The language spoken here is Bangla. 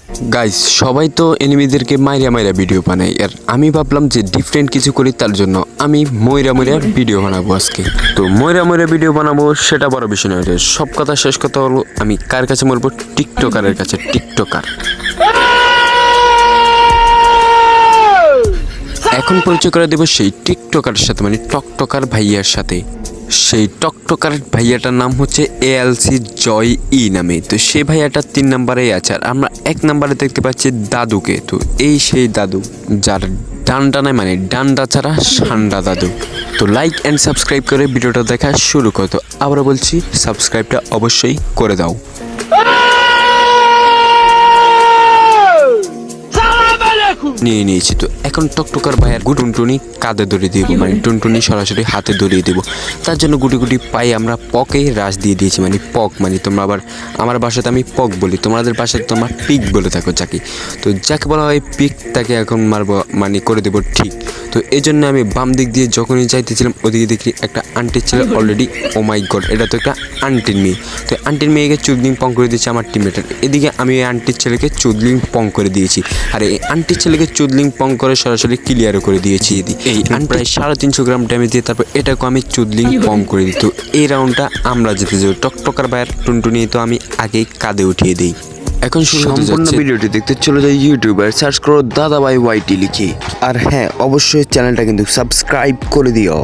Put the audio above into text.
গাইস সবাই তো এনিমিদেরকে মাইরা মাইরা ভিডিও বানায়, আর আমি ভাবলাম যে ডিফারেন্ট কিছু করি, তার জন্য আমি ময়রা ময়রা ভিডিও বানাবো আজকে। তো ময়রা ময়রা ভিডিও বানাবো সেটা বড় বিষয় নয়, সব কথা শেষ কথা হলো আমি কার কাছে বলবো, টিকটকারের কাছে। টিকটকার এখন পরিচয় করে দেবো সেই টিকটকারের সাথে, মানে টকটকার ভাইয়ার সাথে। সেই টকটকার ভাইয়াটার নাম হচ্ছে ALC জয় ই নামে। তো সেই ভাইয়াটা 3 নম্বরে আছে, আর আমরা 1 নম্বরে দেখতে পাচ্ছি দাদুকে। তো এই সেই দাদু যার ডান্ডা নাই, মানে ডান্ডা ছাড়া সান্ডা দাদু। তো লাইক অ্যান্ড সাবস্ক্রাইব করে ভিডিওটা দেখা শুরু করো। তো আবারও বলছি, সাবস্ক্রাইবটা অবশ্যই করে দাও। নিয়ে নিয়েছি। তো এখন টকটকার ভাইয়ার টুনটুনি কাঁধে ধরিয়ে দিব, মানে টুনটুনি সরাসরি হাতে ধরিয়ে দেবো। তার জন্য গুটি গুটি পায়ে আমরা পকে রাশ দিয়ে দিয়েছি, মানে পক, মানে তোমরা আবার আমার বাসাতে আমি পক বলি, তোমাদের বাসাতে তোমরা পিক বলে থাকো যাকে। তো যাকে বলা হয় পিক তাকে এখন মারবো, মানে করে দেবো ঠিক। তো এই জন্য আমি বাম দিক দিয়ে যখনই যাইতেছিলাম ওদিকে দেখি একটা আন্টির ছেলে অলরেডি, ও মাই গড, এটা তো একটা আন্টির মেয়ে। তো আন্টির মেয়েকে চুদলিং পং করে দিয়েছে আমার টিমমেটের। এদিকে আমি এই আন্টির ছেলেকে চুদলিং পং করে দিয়েছি, আর এই আন্টির ছেলেকে চুদলিং পং করে সরাসরি ক্লিয়ারও করে দিয়েছি। এই প্রায় 350 গ্রাম ড্যামেজ দিয়ে তারপর এটাকে আমি চুদলিং পং করে দিই। তো এই রাউন্ডটা আমরা জিতে যাবো। টকটকার ভাইয়ের টুনটুনি তো আমি আগেই কাঁধে উঠিয়ে দিই। এখন সম্পূর্ণ ভিডিওটি দেখতে চলে যাই ইউটিউবে, সার্চ করো দাদাভাই ওয়াইটি লিখে। আর হ্যাঁ, অবশ্যই চ্যানেলটা কিন্তু সাবস্ক্রাইব করে দিও।